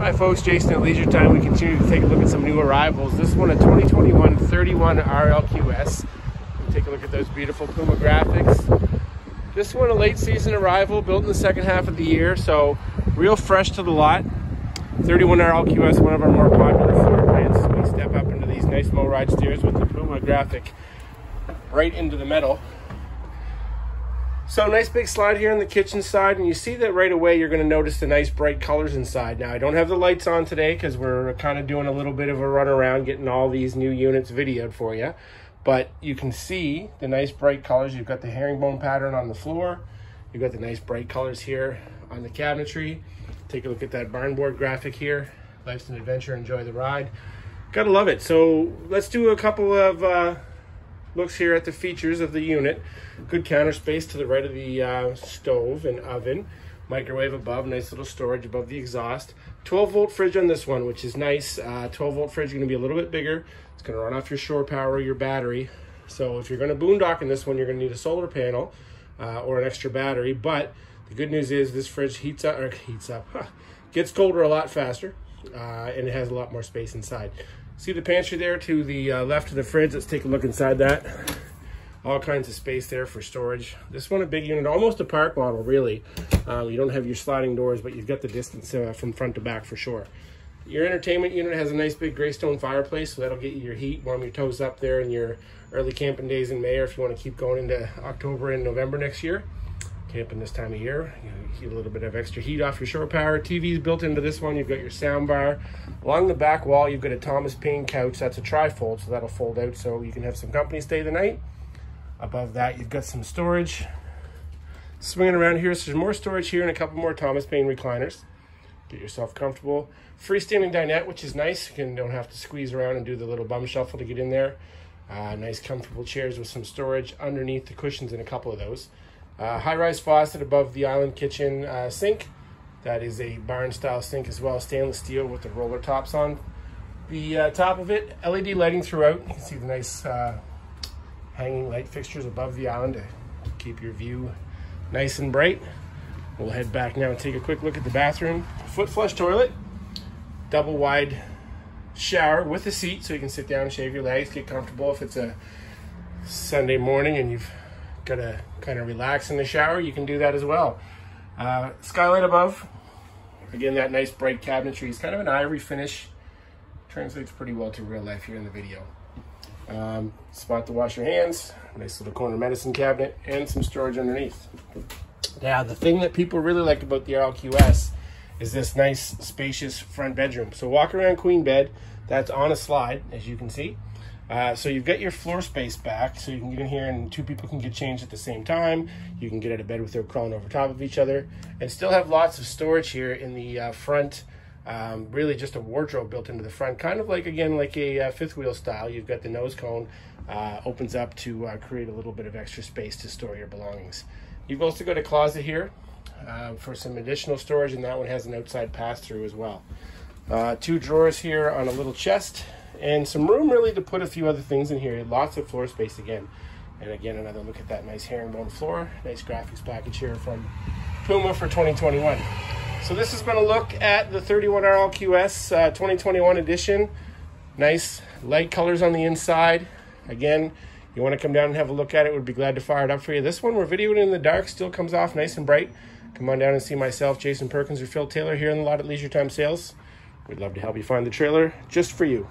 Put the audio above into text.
Hi folks, Jason at Leisure Time. We continue to take a look at some new arrivals. This one a 2021 31 RLQS. Take a look at those beautiful Puma graphics. This one a late season arrival, built in the second half of the year, so real fresh to the lot. 31 RLQS, one of our more popular floor plans. We step up into these nice low ride steers with the Puma graphic right into the metal. So nice big slide here on the kitchen side, and you see that right away you're going to notice the nice bright colors inside. Now I don't have the lights on today because we're kind of doing a little bit of a run around getting all these new units videoed for you, but you can see the nice bright colors. You've got the herringbone pattern on the floor, you've got the nice bright colors here on the cabinetry. Take a look at that barn board graphic here. Life's an adventure, enjoy the ride. Gotta love it. So let's do a couple of looks here at the features of the unit. Good counter space to the right of the stove and oven. Microwave above, nice little storage above the exhaust. 12-volt fridge on this one, which is nice. 12-volt fridge is going to be a little bit bigger. It's going to run off your shore power or your battery. So if you're going to boondock in this one, you're going to need a solar panel or an extra battery. But the good news is this fridge gets colder a lot faster, and it has a lot more space inside. See the pantry there to the left of the fridge? Let's take a look inside that. All kinds of space there for storage. This one a big unit, almost a park model really. You don't have your sliding doors, but you've got the distance from front to back for sure. Your entertainment unit has a nice big gray stone fireplace, so that'll get you your heat, warm your toes up there in your early camping days in May, or if you want to keep going into October and November next year. Camping this time of year, you get a little bit of extra heat off your shore power. TV's built into this one. You've got your sound bar. Along the back wall, you've got a Thomas Paine couch. That's a tri-fold, so that'll fold out so you can have some company stay the night. Above that, you've got some storage. Swinging around here, so there's more storage here and a couple more Thomas Paine recliners. Get yourself comfortable. Freestanding dinette, which is nice. You don't have to squeeze around and do the little bum shuffle to get in there. Nice comfortable chairs with some storage underneath the cushions in a couple of those. High-rise faucet above the island kitchen sink. That is a barn-style sink as well, stainless steel with the roller tops on the top of it. LED lighting throughout. You can see the nice hanging light fixtures above the island to keep your view nice and bright. We'll head back now and take a quick look at the bathroom. Foot flush toilet, double wide shower with a seat so you can sit down and shave your legs, get comfortable. If it's a Sunday morning and you've got to kind of relax in the shower, you can do that as well. Skylight above. Again, that nice bright cabinetry is kind of an ivory finish. Translates pretty well to real life here in the video. Spot to wash your hands. Nice little corner medicine cabinet and some storage underneath. Now, the thing that people really like about the RLQS is this nice spacious front bedroom. So walk around queen bed. That's on a slide, as you can see. So you've got your floor space back, so you can get in here and two people can get changed at the same time. You can get out of bed without crawling over top of each other, and still have lots of storage here in the front. Really just a wardrobe built into the front, kind of like, again, like a fifth wheel style. You've got the nose cone, opens up to create a little bit of extra space to store your belongings. You've also got a closet here for some additional storage, and that one has an outside pass-through as well. Two drawers here on a little chest, and some room really to put a few other things in here. Lots of floor space again. And again, another look at that nice herringbone floor. Nice graphics package here from Puma for 2021. So this has been a look at the 31 RLQS 2021 edition. Nice light colors on the inside. Again, you want to come down and have a look at it, we'd be glad to fire it up for you. This one we're videoing in the dark, still comes off nice and bright. Come on down and see myself, Jason Perkins, or Phil Taylor here in the lot at Leisure Time Sales. We'd love to help you find the trailer just for you.